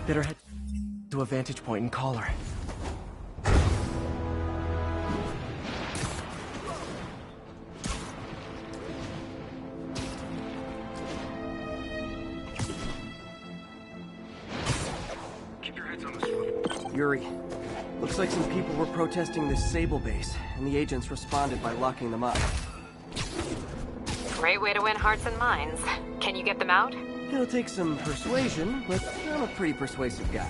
Better head to a vantage point and call her. Keep your heads on the swivel. Yuri, looks like some people were protesting this Sable base, and the agents responded by locking them up. Great way to win hearts and minds. Can you get them out? It'll take some persuasion, but I'm a pretty persuasive guy.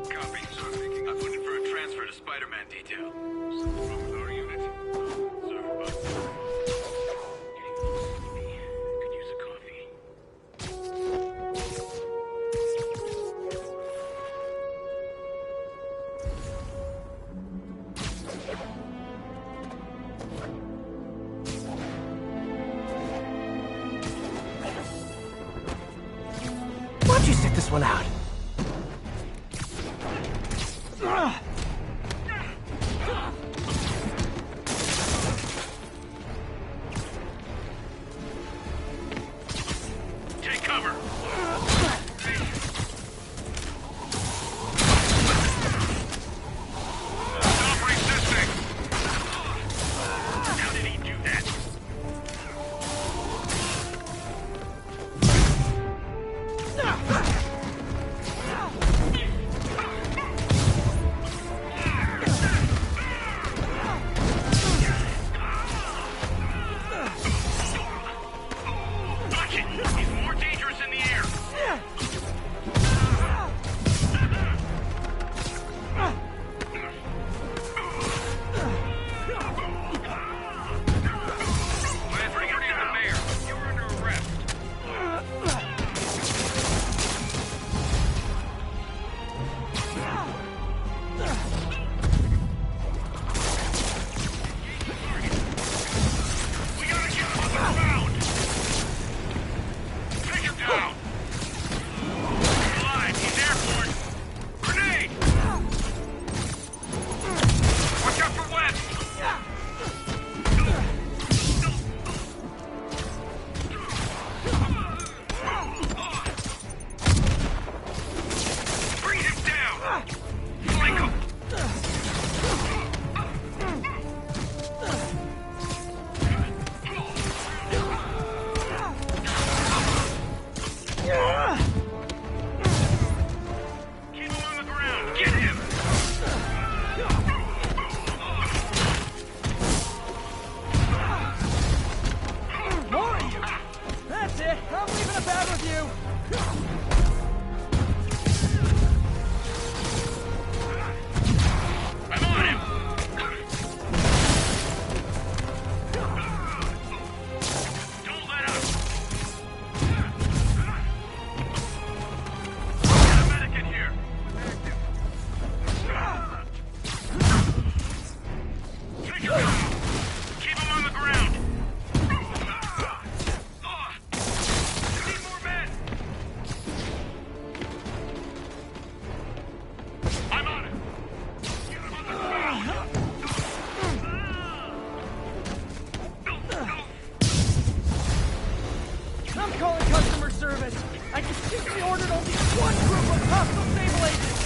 Copy. I'm looking for a transfer to Spider-Man detail. Something wrong with our unit? Sorry, bud. Getting a little sleepy. Could use a coffee. Why'd you sit this one out? Take cover! Stop resisting! How did he do that? Bucket! He's more dangerous in the air! Bradford, you're near the mayor. You're under arrest. We gotta get him on the ground! Take him down! He's alive! He's airborne! Grenade! Watch out for webs! Bring him down! Flank him! Keep him on the ground! Get him! More of you! That's it! I'm leaving a bad review! I'm on him! Don't let up! Get a medic in here! Take him down! Keep him on the ground! Need more men! I'm on it! Get him on the ground! I'm calling customer service! I distinctly ordered only one group of hostile Sable agents!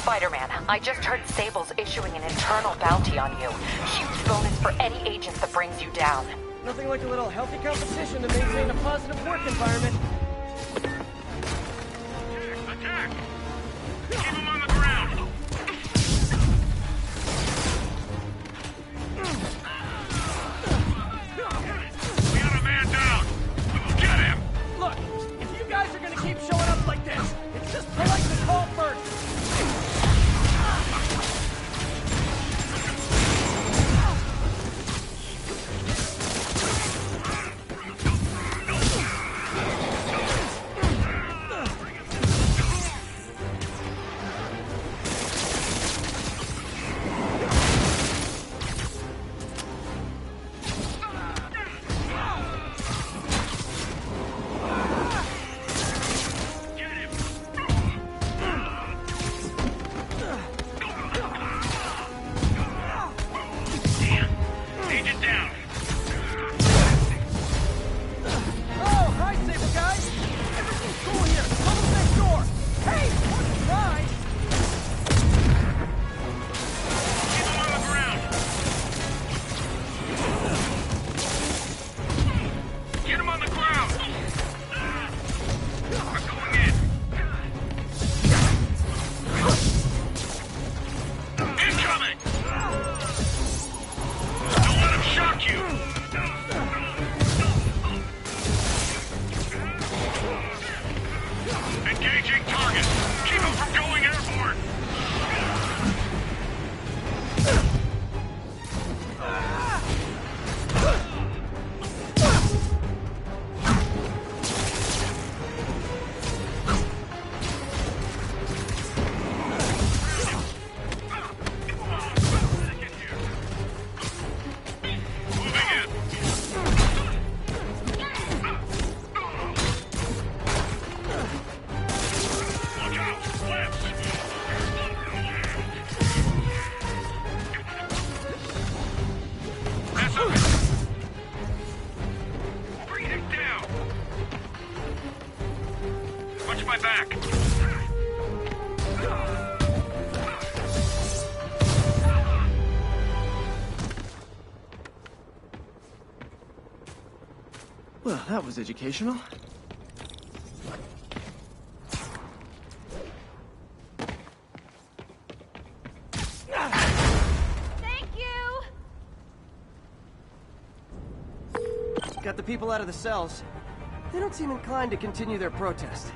Spider-Man, I just heard Sable's issuing an internal bounty on you. Huge bonus for any agent that brings you down. Nothing like a little healthy competition to maintain a positive work environment. Attack! Keep him on the ground! We got a man down! Get him! Look, if you guys are gonna keep showing up like this, it's just polite to call first. Engaging target. Keep them from going airborne. Watch my back. Well, that was educational. Thank you! Got the people out of the cells. They don't seem inclined to continue their protest.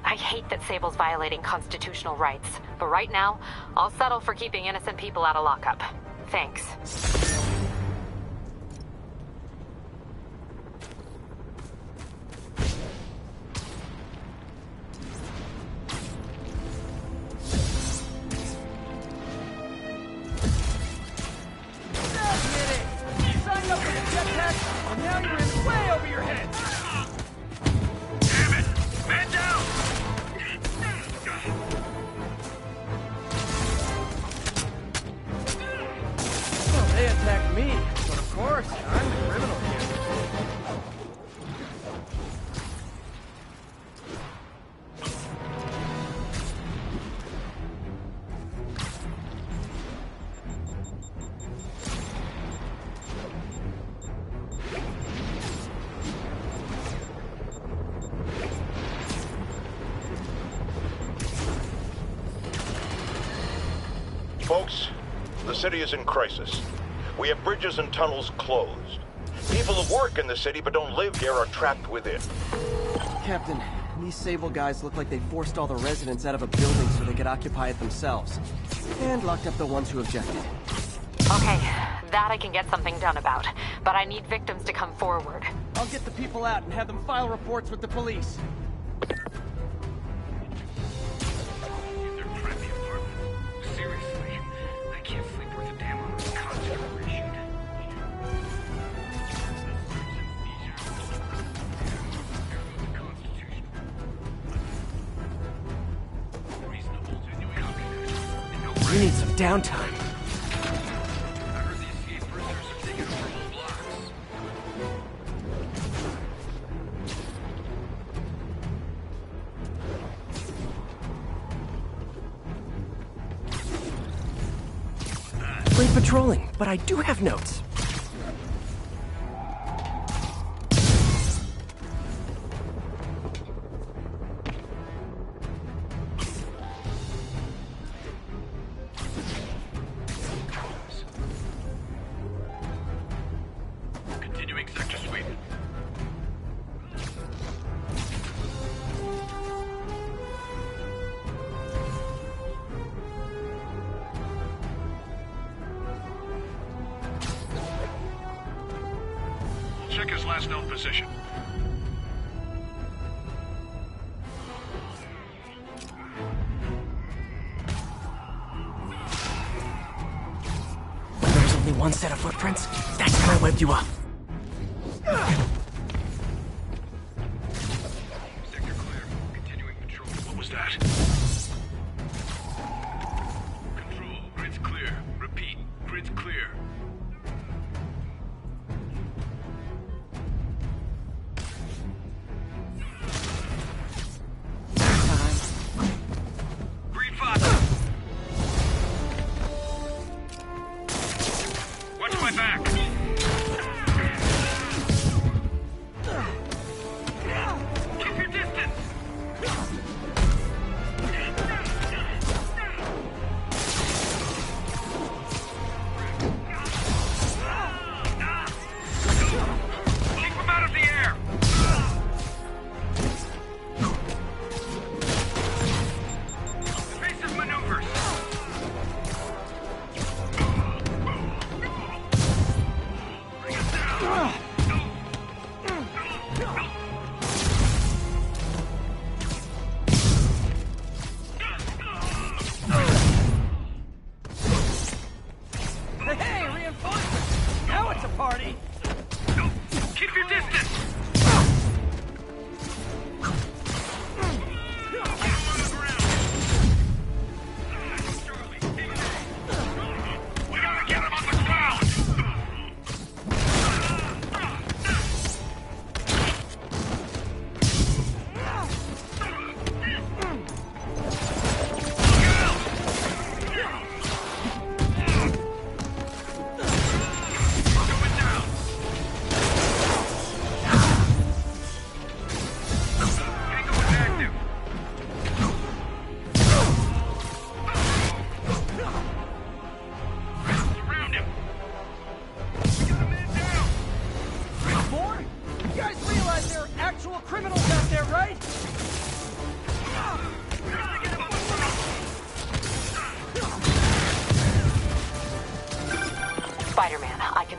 I hate that Sable's violating constitutional rights, but right now, I'll settle for keeping innocent people out of lockup. Thanks. Admit it! You signed up for the jetpack, and now you're in way over your head! Damn it! Man down! Well, they attacked me, but of course, I'm the criminal here. Folks, the city is in crisis. We have bridges and tunnels closed. People who work in the city but don't live here are trapped within. Captain, these Sable guys look like they forced all the residents out of a building so they could occupy it themselves. And locked up the ones who objected. Okay, that I can get something done about, but I need victims to come forward. I'll get the people out and have them file reports with the police. These are crappy apartments. Seriously, I can't sleep worth a damn on this constant reshoot. We need some downtime. I heard the escaped prisoners are taking over whole blocks. Great patrolling, but I do have notes. Continuing sector sweep. Check his last known position. When there's only one set of footprints, that's when I webbed you up. Sector clear. Continuing patrol. What was that? Control. Grid's clear. Repeat. Grid's clear. Green 5. Watch my back. Keep your distance.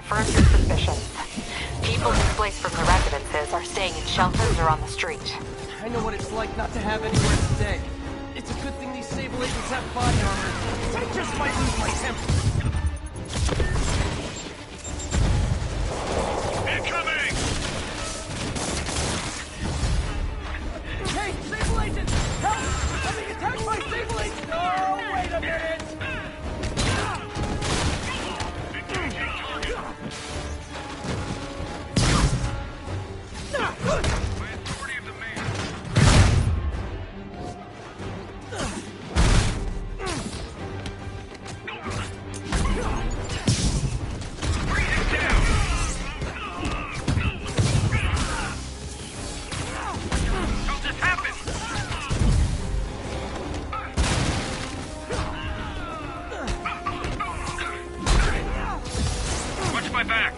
confirmed your suspicions. People displaced from the residences are staying in shelters or on the street. I know what it's like not to have anywhere to stay. It's a good thing these Sable agents have body armor. I just might lose my temper. Incoming! Hey, Sable agent! Help! I'm being attacked by Sable agents! Oh, wait a minute! Engaging target. By authority of the mayor. Bring him down! How this happen? Watch my back!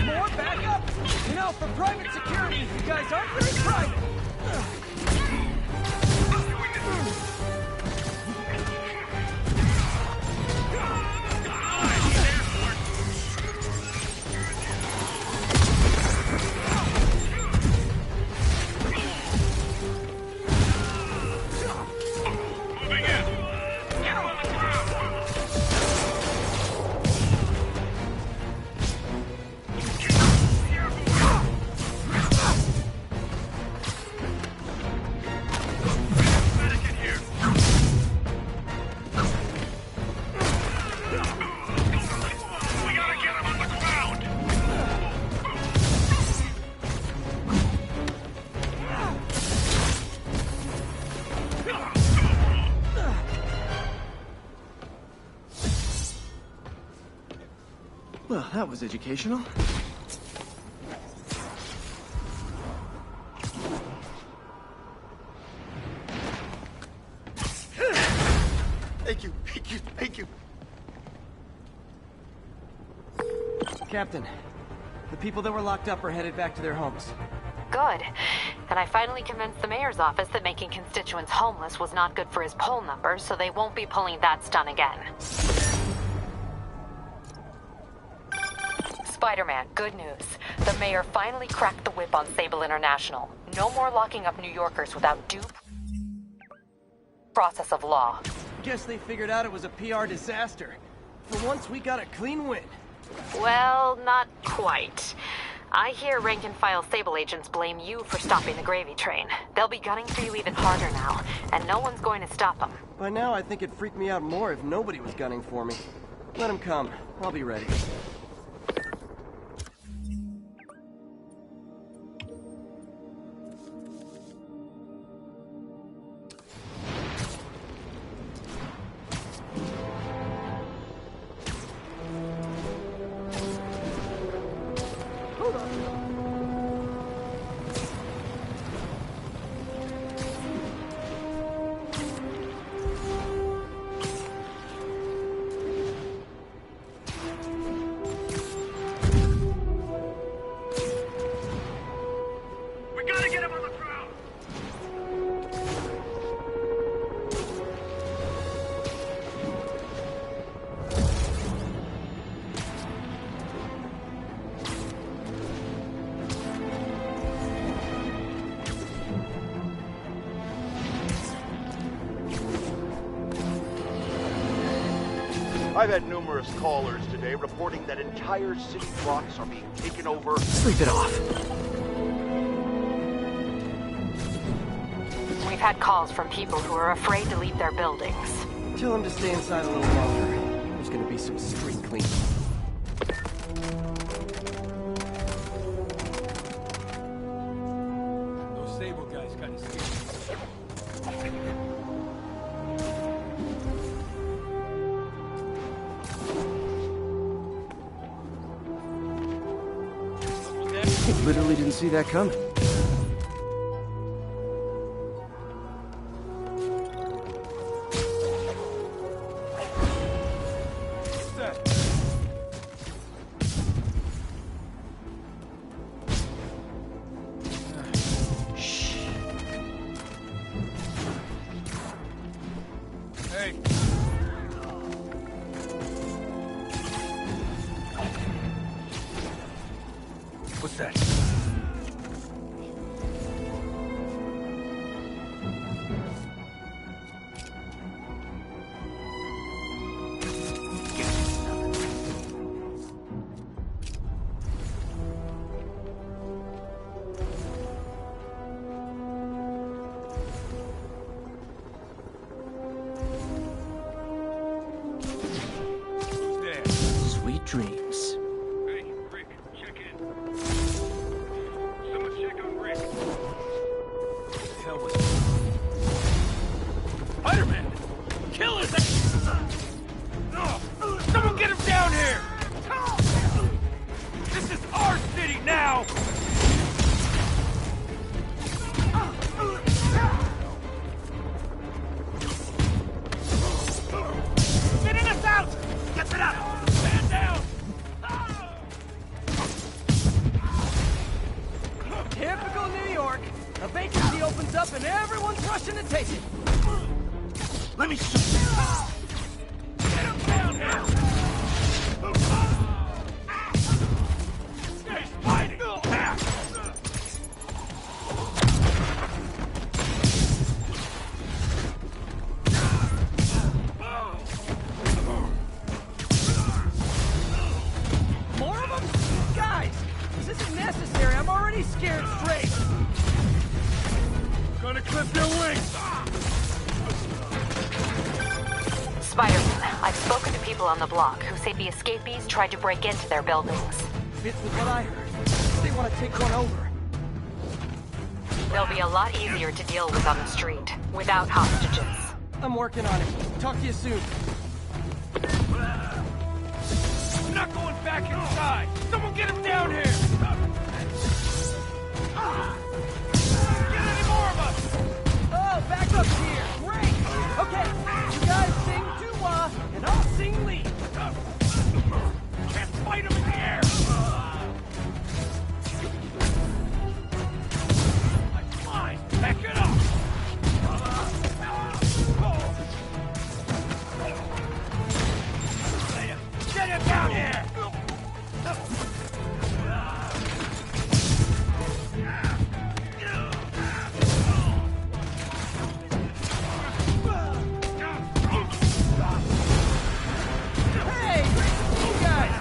More backup? You know, for private security, you guys aren't very private. Moving in! Get him on the ground! Medic in here! We gotta get him on the ground! Well, that was educational. Thank you, thank you, thank you. Captain, the people that were locked up are headed back to their homes. Good. And I finally convinced the mayor's office that making constituents homeless was not good for his poll numbers, so they won't be pulling that stunt again. Spider-Man, good news. The mayor finally cracked the whip on Sable International. No more locking up New Yorkers without due process of law. Guess they figured out it was a PR disaster. For once, we got a clean win. Well, not quite. I hear rank-and-file Sable agents blame you for stopping the gravy train. They'll be gunning for you even harder now, and no one's going to stop them. By now, I think it'd freak me out more if nobody was gunning for me. Let them come. I'll be ready. We gotta get him on the ground! I've had numerous callers today reporting that entire city blocks are being taken over. Sleep it off. We've had calls from people who are afraid to leave their buildings. Tell them to stay inside a little longer. There's gonna be some street cleaning. Those Sable guys kind of scary. Literally didn't see that coming. What's that? Sweet dreams. Hey, Rick, check in. Someone check on Rick. What the hell was Spider-Man! Kill his ass! Someone get him down here! This is our city now! Getting us out! Get it out! Stand down! Typical New York. A vacancy opens up and everyone's rushing to take it. Let me shoot you! Get him down here! Stay fighting! More of them? Guys, this isn't necessary. I'm already scared straight. Gonna clip your wings! Spider-Man, I've spoken to people on the block who say the escapees tried to break into their buildings. Fits with what I heard. They want to take one over. They'll be a lot easier to deal with on the street, without hostages. I'm working on it. Talk to you soon. I'm not going back inside! Someone get him down here! Get any more of us! Oh, back up here. Great. Okay, you guys sing doo-wah, and I'll sing lead. Can't fight him in the air! I'm fine! Back it up! Get him down here! Hey, you guys.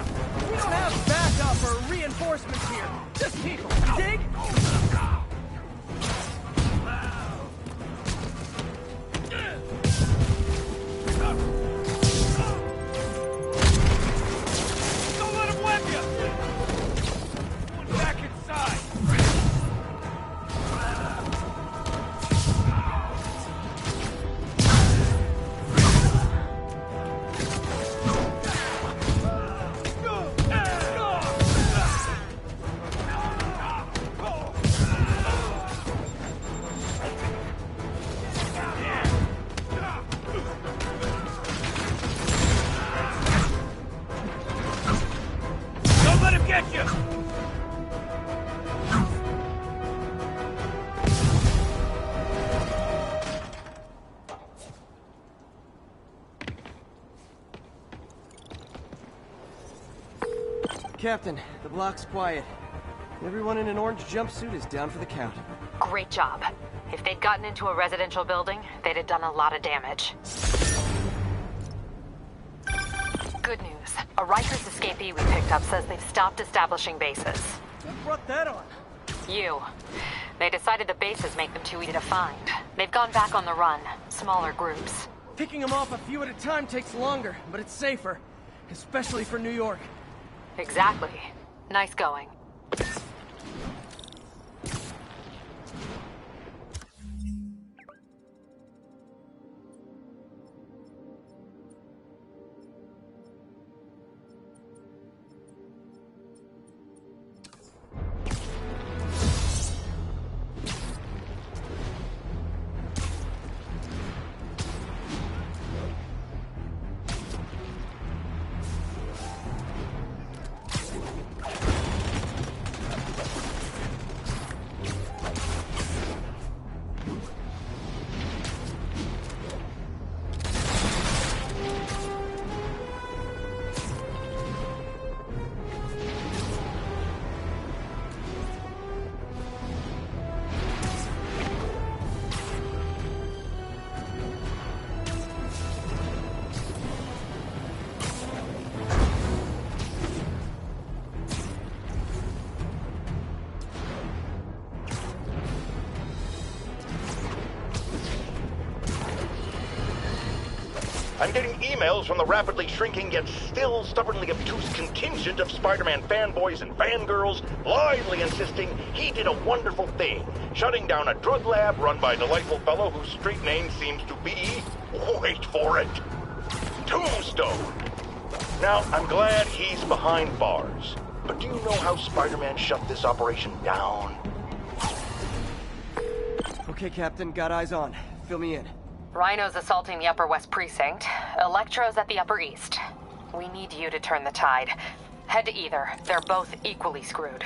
We don't have backup or reinforcements here. Just people. Dig? Don't let him web you! Going back inside! Don't let him get you! Captain, the block's quiet. Everyone in an orange jumpsuit is down for the count. Great job. If they'd gotten into a residential building, they'd have done a lot of damage. Good news. A Rikers escapee we picked up says they've stopped establishing bases. What brought that on? You. They decided the bases make them too easy to find. They've gone back on the run. Smaller groups. Picking them off a few at a time takes longer, but it's safer. Especially for New York. Exactly. Nice going. I'm getting emails from the rapidly shrinking yet still stubbornly obtuse contingent of Spider-Man fanboys and fangirls blithely insisting he did a wonderful thing, shutting down a drug lab run by a delightful fellow whose street name seems to be, wait for it, Tombstone. Now, I'm glad he's behind bars, but do you know how Spider-Man shut this operation down? Okay, Captain, got eyes on. Fill me in. Rhino's assaulting the Upper West Precinct. Electro's at the Upper East. We need you to turn the tide. Head to either. They're both equally screwed.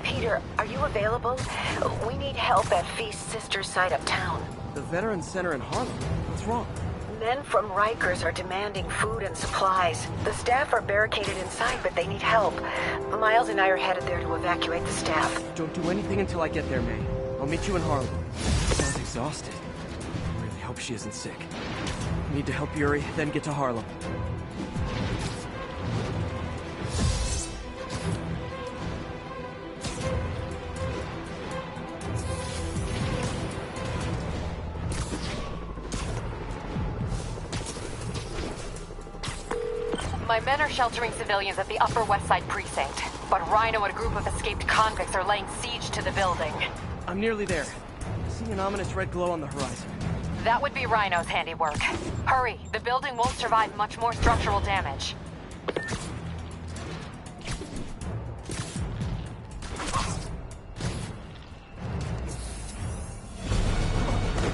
Peter, are you available? We need help at Feast's sister's site uptown. The Veterans Center in Harlem. What's wrong? Men from Rikers are demanding food and supplies. The staff are barricaded inside, but they need help. Miles and I are headed there to evacuate the staff. Don't do anything until I get there, May. I'll meet you in Harlem. Sounds exhausted. I really hope she isn't sick. Need to help Yuri, then get to Harlem. My men are sheltering civilians at the Upper West Side Precinct, but Rhino and a group of escaped convicts are laying siege to the building. I'm nearly there. I see an ominous red glow on the horizon. That would be Rhino's handiwork. Hurry, the building won't survive much more structural damage.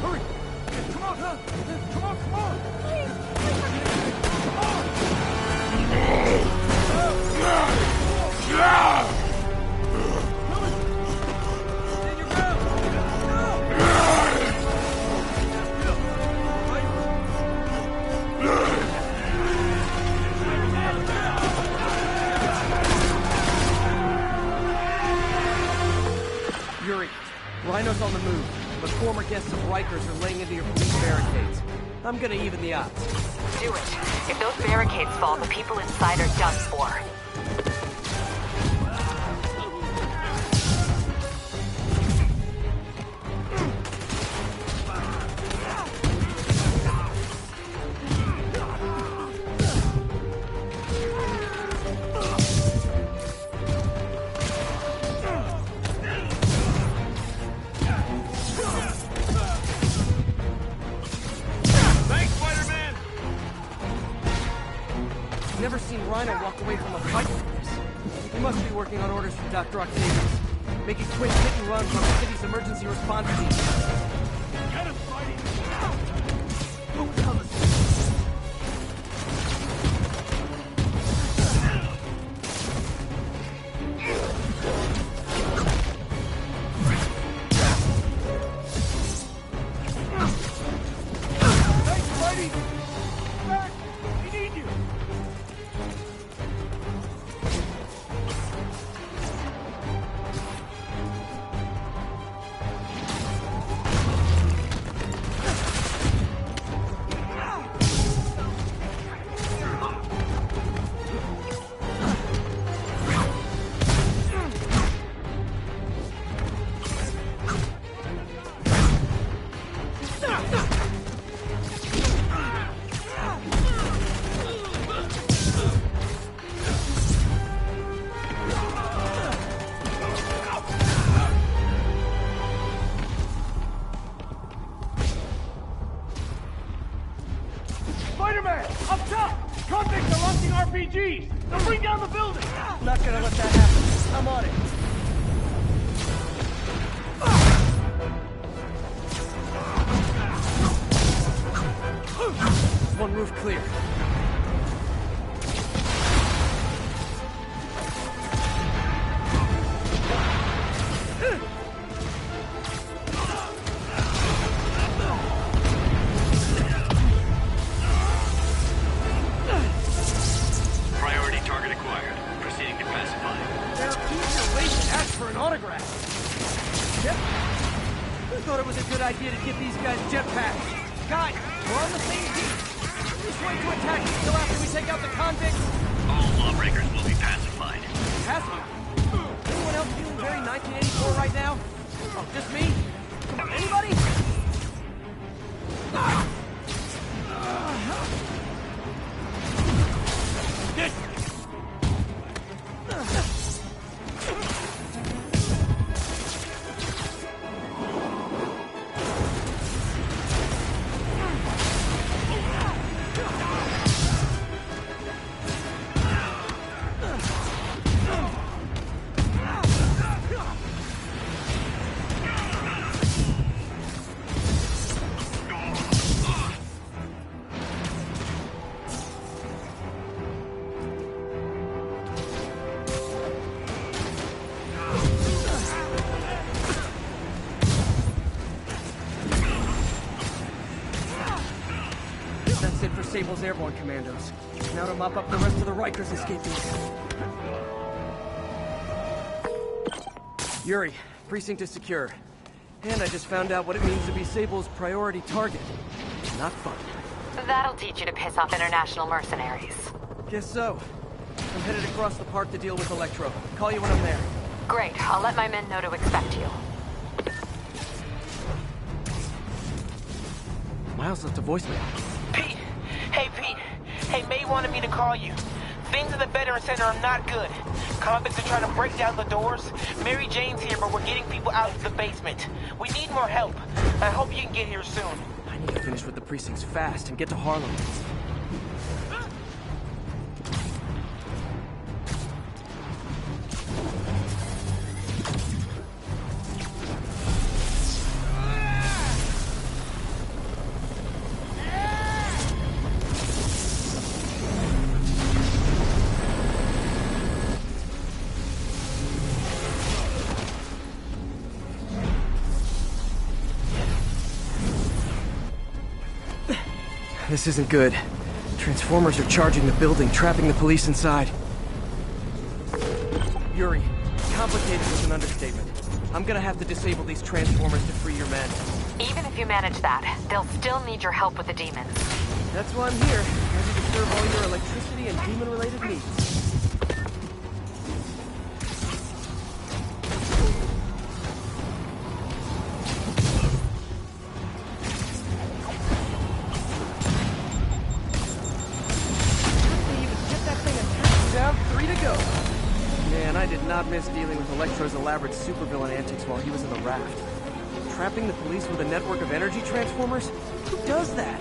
Hurry! Come on, huh? Come on, come on! Yuri, Rhino's on the move, but former guests of Rikers are laying into your police barricades. I'm gonna even the odds. Do it. If those barricades fall, the people inside are done for. Never seen Rhino walk away from a fight like this. He must be working on orders from Dr. Octavius, making quick hit and runs on the city's emergency response team. Get him, Spidey! Move down the Thanks, Spidey! Back! We need you! Spider-Man! Up top! Convicts are launching RPGs! They'll bring down the building! Not gonna let that happen. I'm on it. One roof clear. Priority target acquired. Proceeding to pacify. They're eager waiting to ask for an autograph. Yep. Who thought it was a good idea to give these guys jetpacks? Guys, we're on the same team. Just wait to attack until after we take out the convicts. All lawbreakers will be pacified. Pacified. Anyone else feeling very 1984 right now? Oh, just me? Come on, anybody? That's it for Sable's airborne commandos. Now to mop up the rest of the Rikers escapees. Yuri, precinct is secure. And I just found out what it means to be Sable's priority target. Not fun. That'll teach you to piss off international mercenaries. Guess so. I'm headed across the park to deal with Electro. Call you when I'm there. Great, I'll let my men know to expect you. Miles left a voicemail. Pete! Hey, Pete. Hey, May wanted me to call you. Things in the Veteran Center are not good. Convicts are trying to break down the doors. Mary Jane's here, but we're getting people out of the basement. We need more help. I hope you can get here soon. I need to finish with the precincts fast and get to Harlem. This isn't good. Transformers are charging the building, trapping the police inside. Yuri, complicated is an understatement. I'm gonna have to disable these Transformers to free your men. Even if you manage that, they'll still need your help with the demons. That's why I'm here, ready to serve all your electricity and demon-related needs. Not miss dealing with Electro's elaborate supervillain antics while he was in the raft. Trapping the police with a network of energy transformers? Who does that?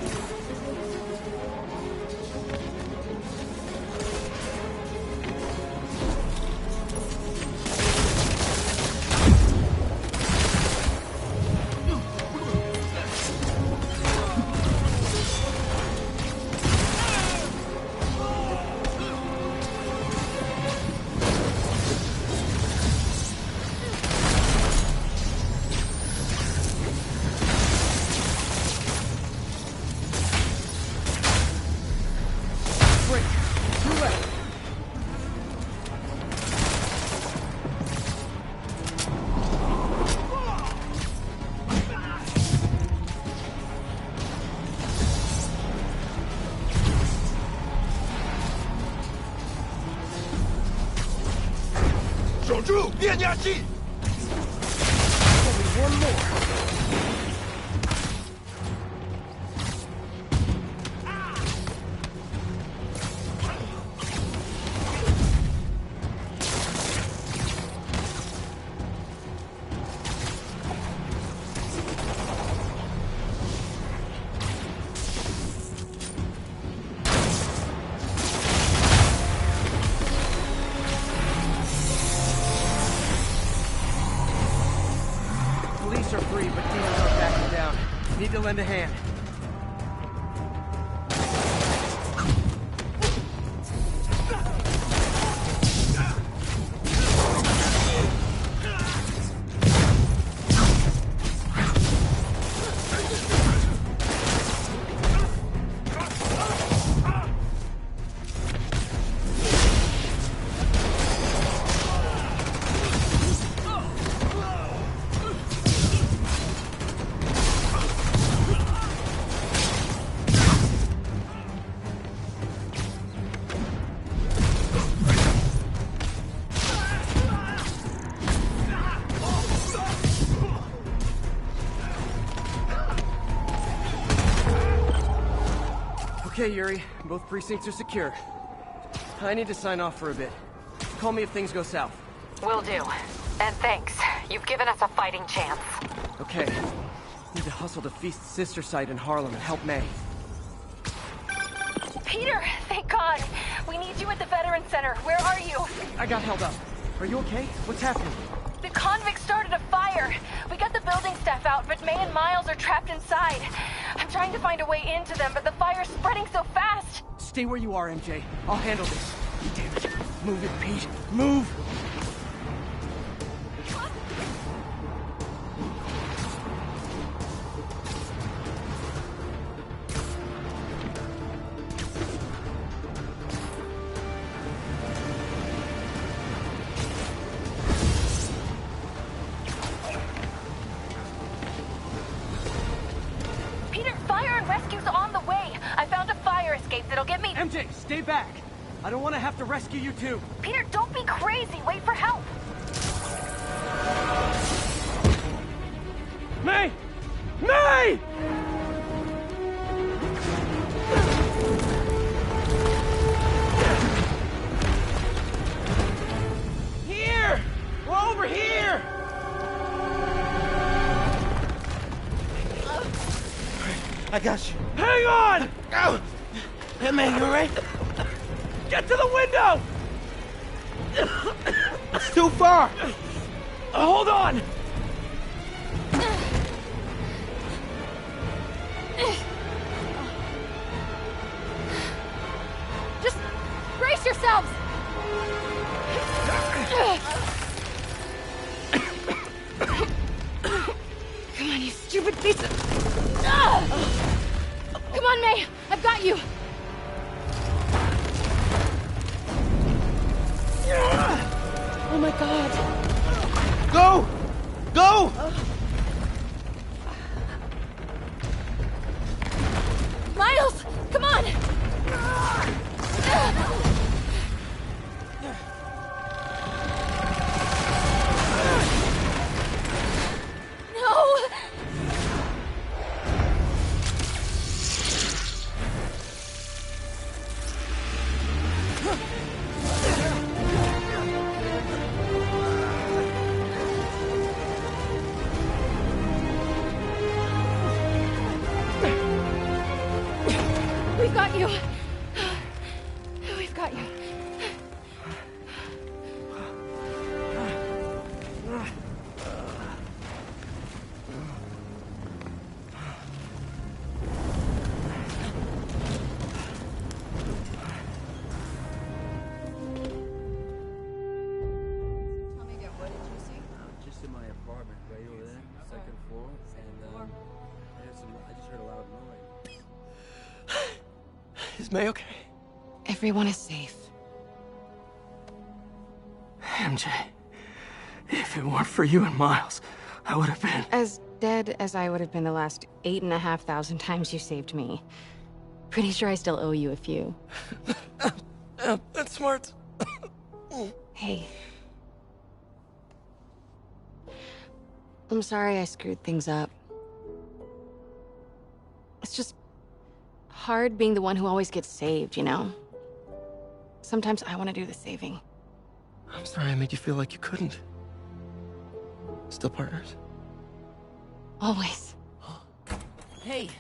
Only one more. Police are free, but demons aren't backing down. Need to lend a hand. Okay, Yuri. Both precincts are secure. I need to sign off for a bit. Call me if things go south. Will do. And thanks. You've given us a fighting chance. Okay. Need to hustle to Feast's sister site in Harlem and help May. Peter, thank God. We need you at the Veterans Center. Where are you? I got held up. Are you okay? What's happening? The convicts started a fire. We got the building staff out, but May and Miles are trapped inside. I'm trying to find a way into them, but the fire's spreading so fast. Stay where you are, MJ. I'll handle this. Damn it. Move it, Pete. Move! Peter, fire and rescue's on the way. I found a fire escape that'll get me... MJ, stay back! I don't want to have to rescue you too. Peter, don't be crazy. Wait for help. May! May! Here! We're over here! I got you. Hang on! Oh! Hey, man, you alright? Get to the window! It's too far! Hold on! Just brace yourselves. Come on, you stupid piece of... Come on, May. I've got you. Oh my God. Go! Go! Miles, come on. No. We've got you. We've got you. Just in my apartment, right over there, second floor, and I just heard a loud noise. Is May okay? Everyone is safe. MJ, if it weren't for you and Miles, I would have been... As dead as I would have been the last 8,500 times you saved me. Pretty sure I still owe you a few. That's smart. Hey. I'm sorry I screwed things up. It's just hard being the one who always gets saved, you know? Sometimes I want to do the saving. I'm sorry I made you feel like you couldn't. Still partners? Always. Hey.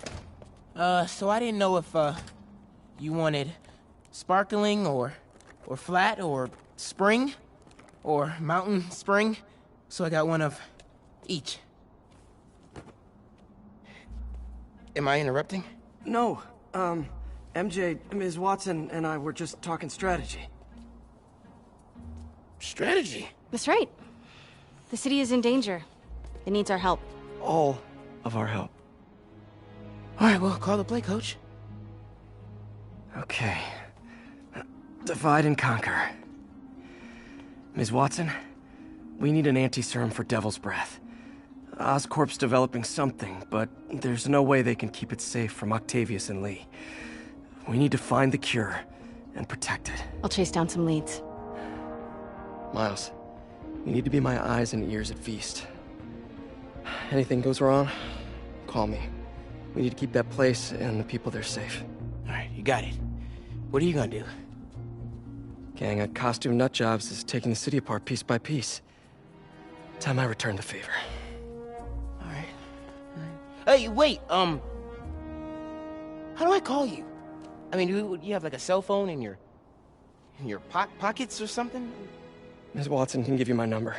So I didn't know if, you wanted sparkling or flat or spring or mountain spring. So I got one of each. Am I interrupting? No. MJ, Ms. Watson, and I were just talking strategy. Strategy? That's right. The city is in danger. It needs our help. All of our help. All right, well, call the play, coach. Okay. Divide and conquer. Ms. Watson, we need an anti-serum for Devil's Breath. Oscorp's developing something, but there's no way they can keep it safe from Octavius and Lee. We need to find the cure and protect it. I'll chase down some leads. Miles, you need to be my eyes and ears at Feast. Anything goes wrong, call me. We need to keep that place and the people there safe. All right, You got it. What are you gonna do? Gang of costume nut jobs is taking the city apart piece by piece. Time I return the favor. All right. Hey, wait, how do I call you? I mean, do you have like a cell phone in your pockets or something? Ms. Watson can give you my number.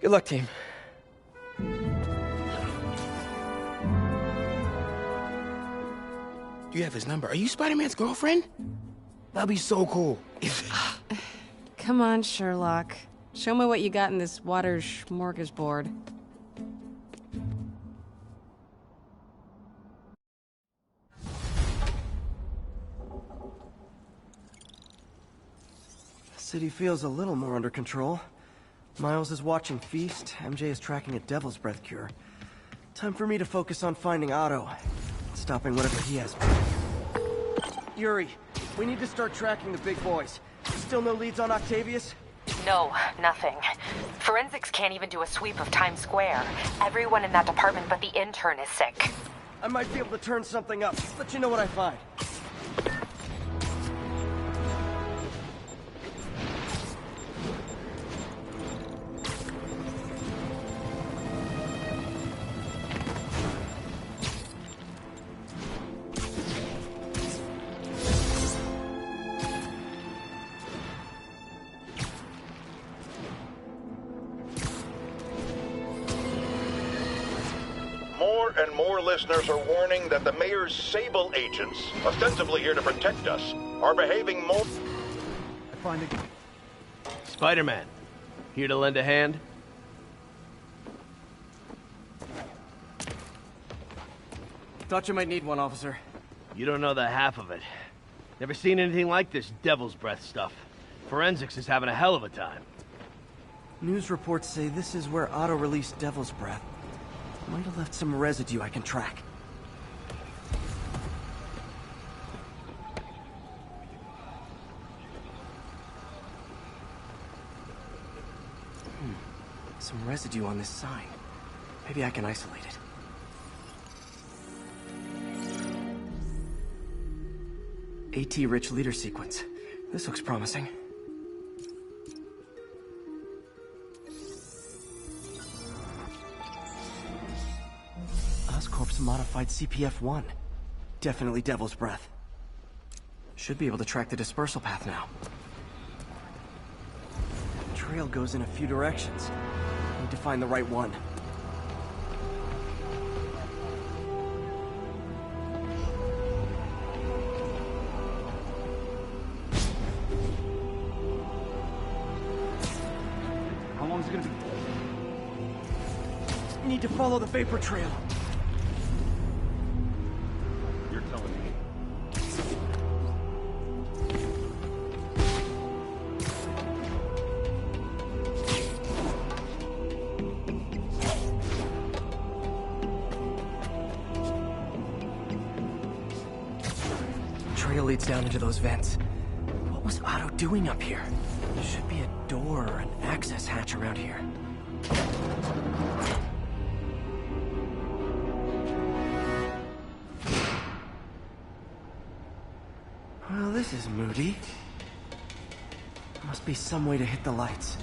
Good luck, team. Do you have his number? Are you Spider-Man's girlfriend? That'd be so cool. Come on, Sherlock. Show me what you got in this water smorgasbord. The city feels a little more under control. Miles is watching Feast, MJ is tracking a Devil's Breath cure. Time for me to focus on finding Otto, stopping whatever he has. Yuri, we need to start tracking the big boys. Still no leads on Octavius? No, nothing. Forensics can't even do a sweep of Times Square. Everyone in that department but the intern is sick. I might be able to turn something up. Let you know what I find. More and more listeners are warning that the mayor's Sable agents, ostensibly here to protect us, are behaving more... Spider-Man, here to lend a hand? Thought you might need one, officer. You don't know the half of it. Never seen anything like this Devil's Breath stuff. Forensics is having a hell of a time. News reports say this is where Otto released Devil's Breath. Might have left some residue I can track. Some residue on this sign. Maybe I can isolate it. AT-rich leader sequence. This looks promising. Oscorp's modified CPF-1. Definitely Devil's Breath. Should be able to track the dispersal path now. The trail goes in a few directions. Need to find the right one. How long is it gonna be? Need to follow the vapor trail. You're telling me. Trail leads down into those vents. What was Otto doing up here? There should be a door or an access hatch around here. Well, this is moody. Must be some way to hit the lights.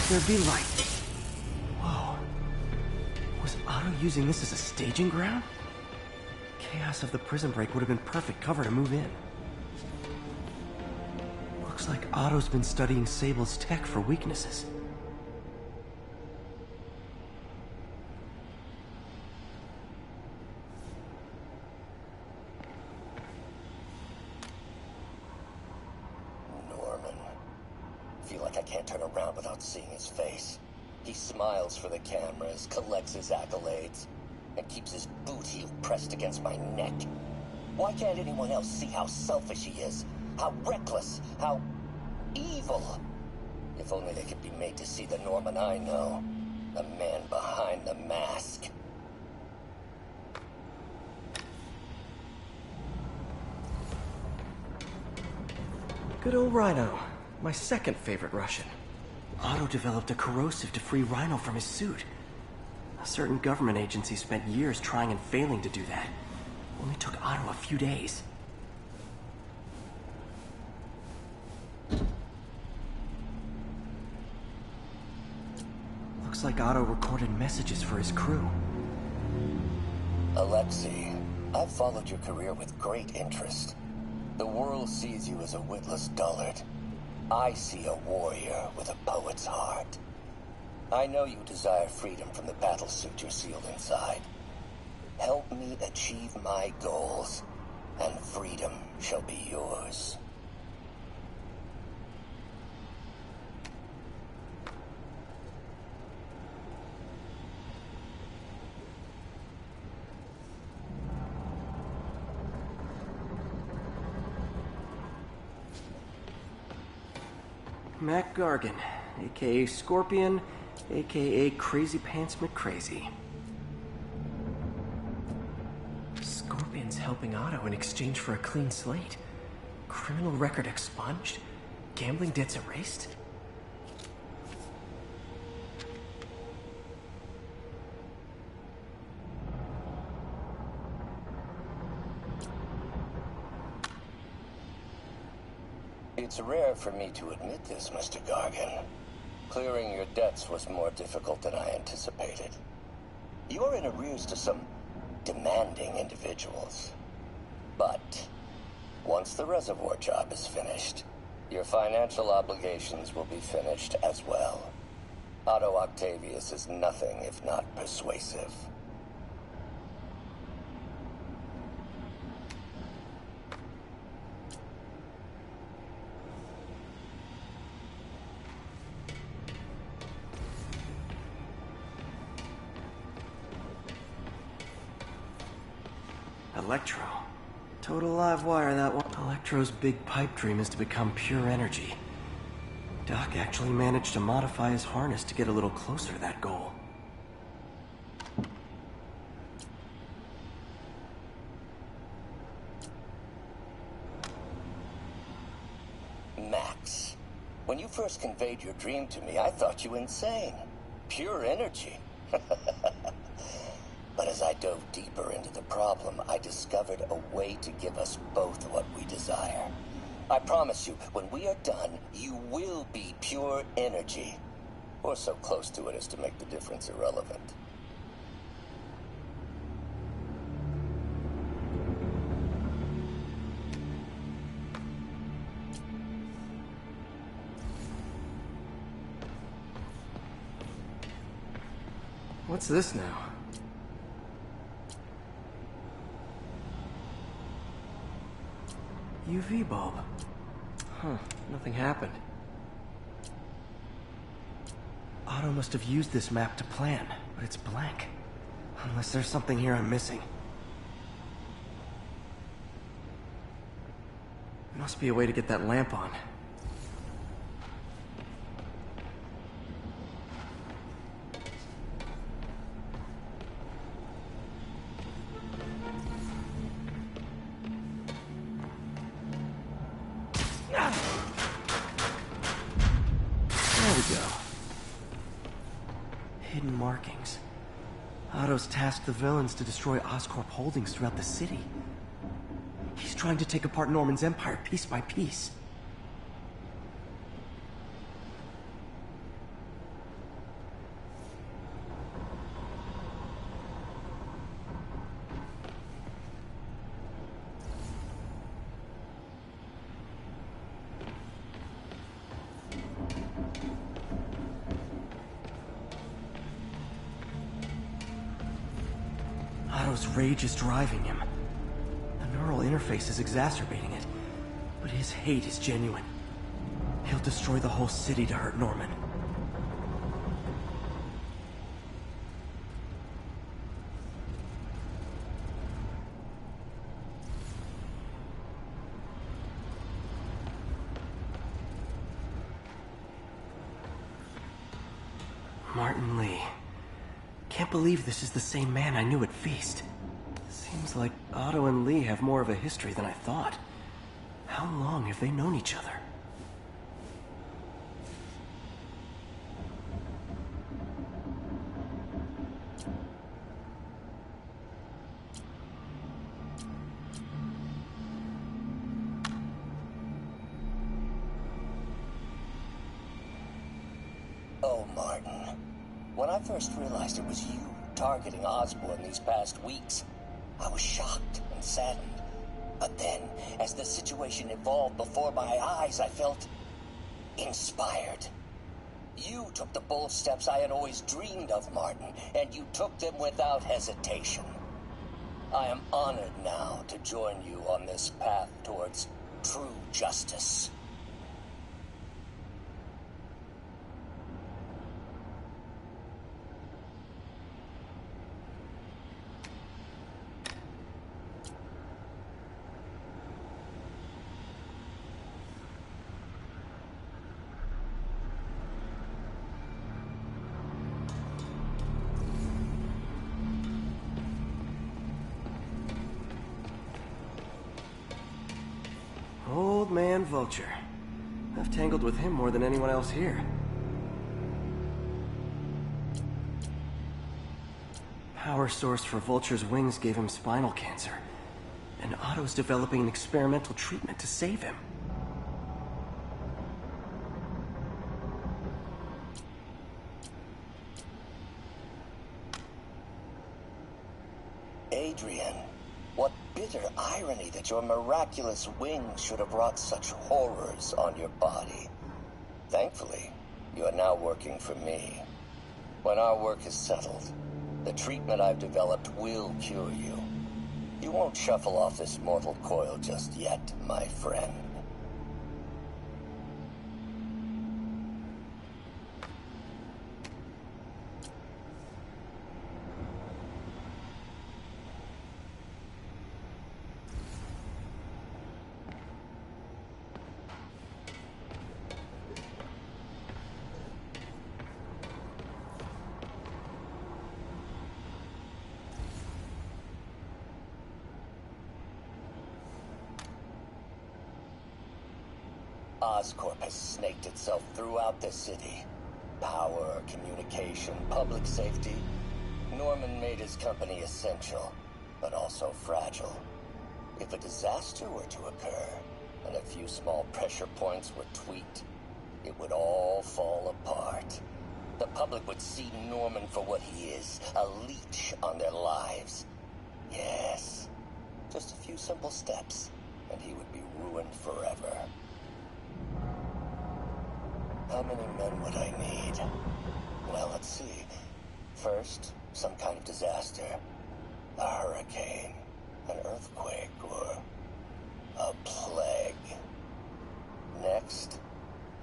there be light. Whoa. Was Otto using this as a staging ground? Chaos of the prison break would have been perfect cover to move in. Looks like Otto's been studying Sable's tech for weaknesses. Feel like I can't turn around without seeing his face. He smiles for the cameras, collects his accolades, and keeps his boot heel pressed against my neck. Why can't anyone else see how selfish he is? How reckless, how evil? If only they could be made to see the Norman I know. The man behind the mask. Good old Rhino. My second favorite Russian. Otto developed a corrosive to free Rhino from his suit. A certain government agency spent years trying and failing to do that. Only took Otto a few days. Looks like Otto recorded messages for his crew. Alexei, I've followed your career with great interest. The world sees you as a witless dullard. I see a warrior with a poet's heart. I know you desire freedom from the battlesuit you're sealed inside. Help me achieve my goals, and freedom shall be yours. Mac Gargan, aka Scorpion, aka Crazy Pants McCrazy. Scorpion's helping Otto in exchange for a clean slate. Criminal record expunged? Gambling debts erased? It's rare for me to admit this, Mr. Gargan. Clearing your debts was more difficult than I anticipated. You're in arrears to some demanding individuals. But once the reservoir job is finished, your financial obligations will be finished as well. Otto Octavius is nothing if not persuasive. Electro. Total live wire, that one. Electro's big pipe dream is to become pure energy. Doc actually managed to modify his harness to get a little closer to that goal. Max, when you first conveyed your dream to me, I thought you insane. Pure energy. But as I dove deeper into the problem, I discovered a way to give us both what we desire. I promise you, when we are done, you will be pure energy. Or so close to it as to make the difference irrelevant. What's this now? UV bulb. Huh, nothing happened. Otto must have used this map to plan, but it's blank. Unless there's something here I'm missing. Must be a way to get that lamp on. Hidden markings. Otto's tasked the villains to destroy Oscorp holdings throughout the city. He's trying to take apart Norman's empire piece by piece. Otto's rage is driving him. The neural interface is exacerbating it, but his hate is genuine. He'll destroy the whole city to hurt Norman. Martin Lee. Can't believe this is the same man I knew at Feast. Seems like Otto and Lee have more of a history than I thought. How long have they known each other? Oh, Martin. When I first realized it was you targeting Osborn these past weeks, I was shocked and saddened. But then, as the situation evolved before my eyes, I felt inspired. You took the bold steps I had always dreamed of, Martin, and you took them without hesitation. I am honored now to join you on this path towards true justice. Old man Vulture. I've tangled with him more than anyone else here. Power source for Vulture's wings gave him spinal cancer, and Otto's developing an experimental treatment to save him. Adrian, what bitter irony that your miraculous wings should have wrought such horrors on your body. Thankfully, you are now working for me. When our work is settled, the treatment I've developed will cure you. You won't shuffle off this mortal coil just yet, my friend. Oscorp has snaked itself throughout the city. Power, communication, public safety. Norman made his company essential, but also fragile. If a disaster were to occur, and a few small pressure points were tweaked, it would all fall apart. The public would see Norman for what he is, a leech on their lives. Yes, just a few simple steps, and he would be ruined forever. How many men would I need? Well, let's see. First, some kind of disaster. A hurricane, an earthquake, or a plague. Next,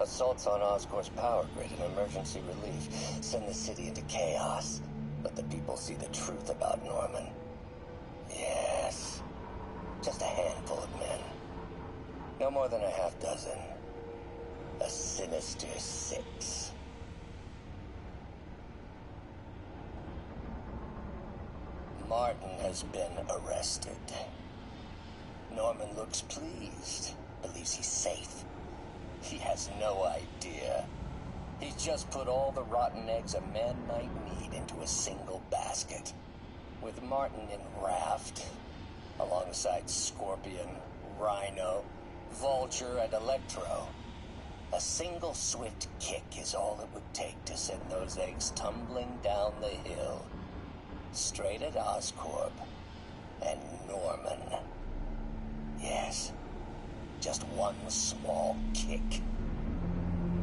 assaults on Oscorp's power grid and emergency relief. Send the city into chaos. Let the people see the truth about Norman. Yes, just a handful of men. No more than a half dozen. A sinister 6. Martin has been arrested. Norman looks pleased, believes he's safe. He has no idea. He's just put all the rotten eggs a man might need into a single basket. With Martin in raft, alongside Scorpion, Rhino, Vulture, and Electro, a single swift kick is all it would take to send those eggs tumbling down the hill. Straight at Oscorp and Norman. Yes, just one small kick.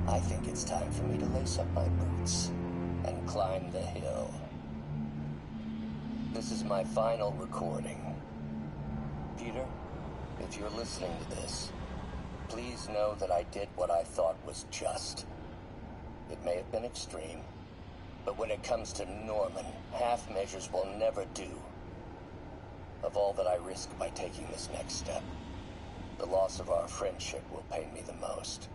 I think it's time for me to lace up my boots and climb the hill. This is my final recording. Peter, if you're listening to this, please know that I did what I thought was just. It may have been extreme, but when it comes to Norman, half measures will never do. Of all that I risk by taking this next step, the loss of our friendship will pain me the most.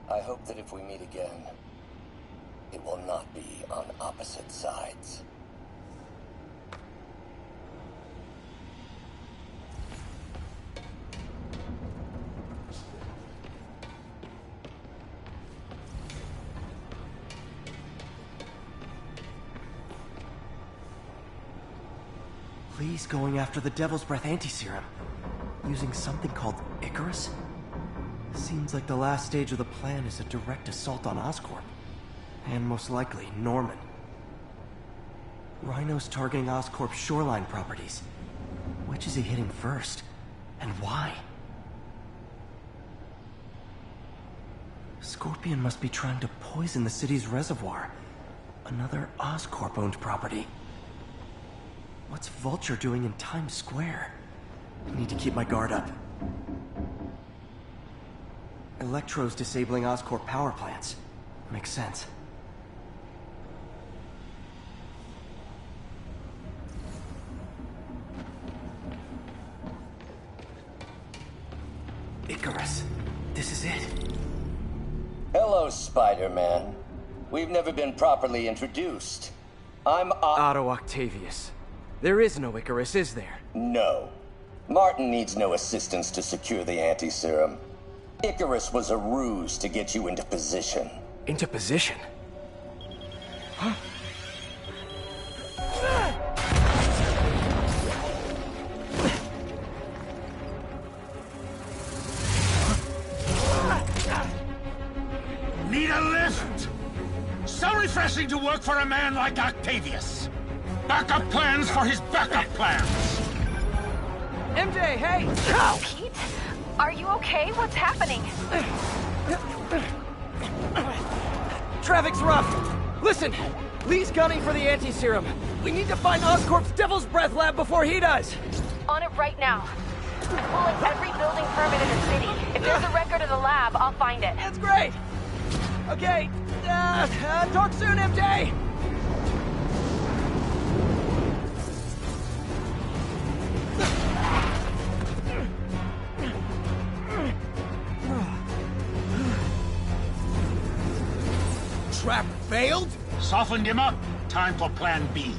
I hope that if we meet again, it will not be on opposite sides. Lee's going after the Devil's Breath anti-serum, using something called Icarus? Seems like the last stage of the plan is a direct assault on Oscorp. And most likely, Norman. Rhino's targeting Oscorp's shoreline properties. Which is he hitting first? And why? Scorpion must be trying to poison the city's reservoir. Another Oscorp-owned property. What's Vulture doing in Times Square? I need to keep my guard up. Electro's disabling Oscorp power plants. Makes sense. Icarus. This is it. Hello, Spider-Man. We've never been properly introduced. I'm Otto Octavius. There is no Icarus, is there? No. Martin needs no assistance to secure the anti-serum. Icarus was a ruse to get you into position. Into position? Huh? Need a lift? So refreshing to work for a man like Octavius. Backup plans for his backup plans. MJ, hey! Pete? Are you okay? What's happening? Traffic's rough. Listen, Lee's gunning for the anti-serum. We need to find Oscorp's Devil's Breath lab before he does. On it right now. I'm pulling every building permit in the city. If there's a record of the lab, I'll find it. That's great. Okay, talk soon, MJ. Trap failed? Softened him up. Time for plan B.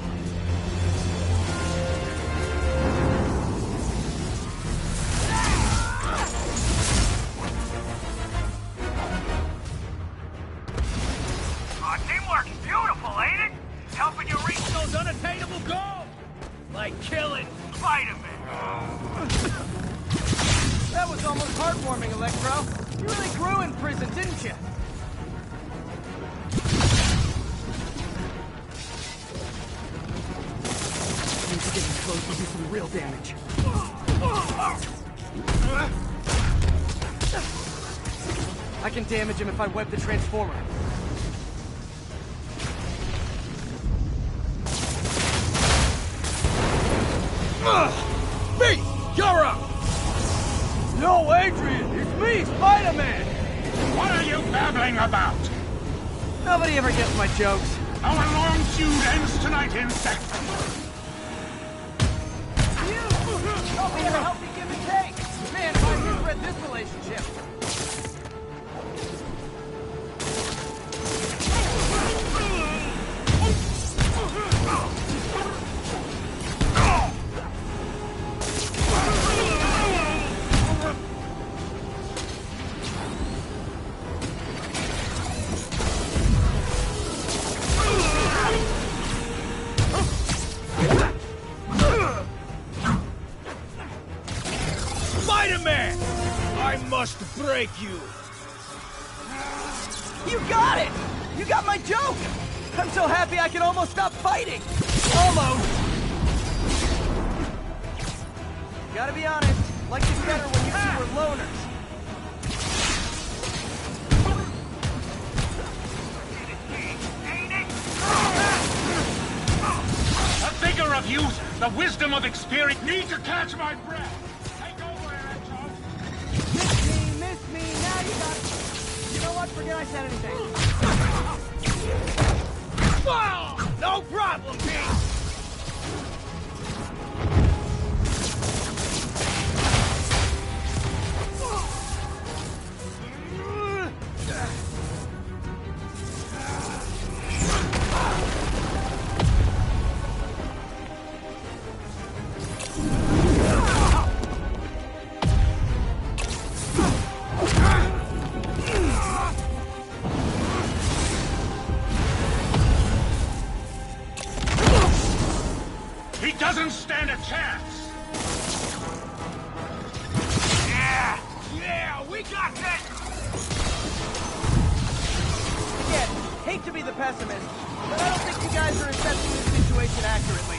Teamwork's beautiful, ain't it? Helping you reach those unattainable goals. Like killing Spider-Man. That was almost heartwarming, Electro. You really grew in prison, didn't you? Need to get this close to do some real damage. I can damage him if I web the transformer. Me! You're up! No, Adrian! It's me, Spider-Man! What are you babbling about? Nobody ever gets my jokes. Our long feud ends tonight, insect! Help me ever help me give and take! Man, if I misread this relationship. Spider-Man! I must break you! You got it! You got my joke! I'm so happy I can almost stop fighting! Almost! Gotta be honest, liked it better when you two were loners. A bigger use the wisdom of experience. Need to catch my breath. Take over, Electro. Miss me, now you got it. You know what? Forget I said anything. No problem, Pete! He doesn't stand a chance. Yeah, we got this! Again, hate to be the pessimist, but I don't think you guys are assessing the situation accurately.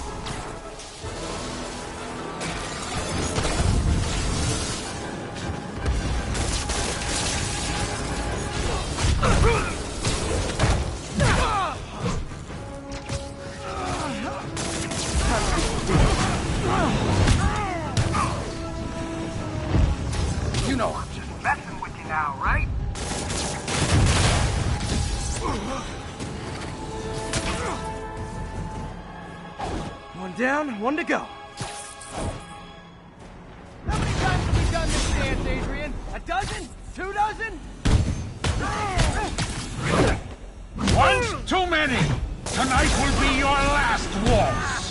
You know I'm just messing with you now, right? One down, one to go. How many times have we done this dance, Adrian? A dozen? 2 dozen? One's too many. Tonight will be your last waltz.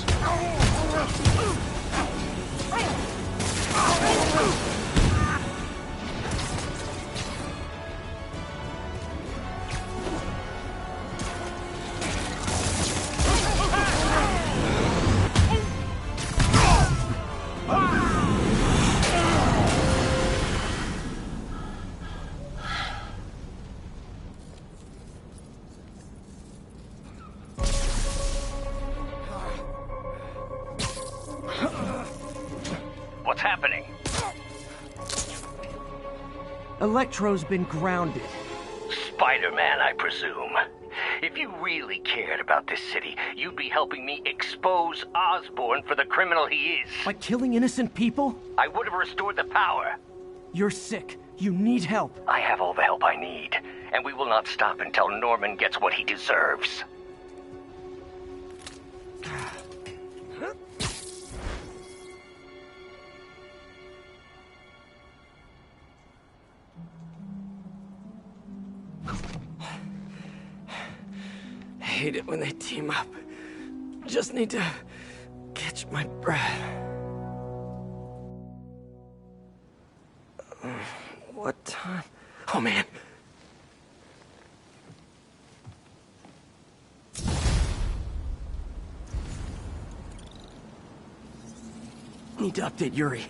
What's happening? Electro's been grounded. Spider-Man, I presume. If you really cared about this city, you'd be helping me expose Osborn for the criminal he is. By killing innocent people? I would have restored the power. You're sick. You need help. I have all the help I need, and we will not stop until Norman gets what he deserves. I hate it when they team up. Just need to catch my breath. What time? Oh, man. Need to update Yuri.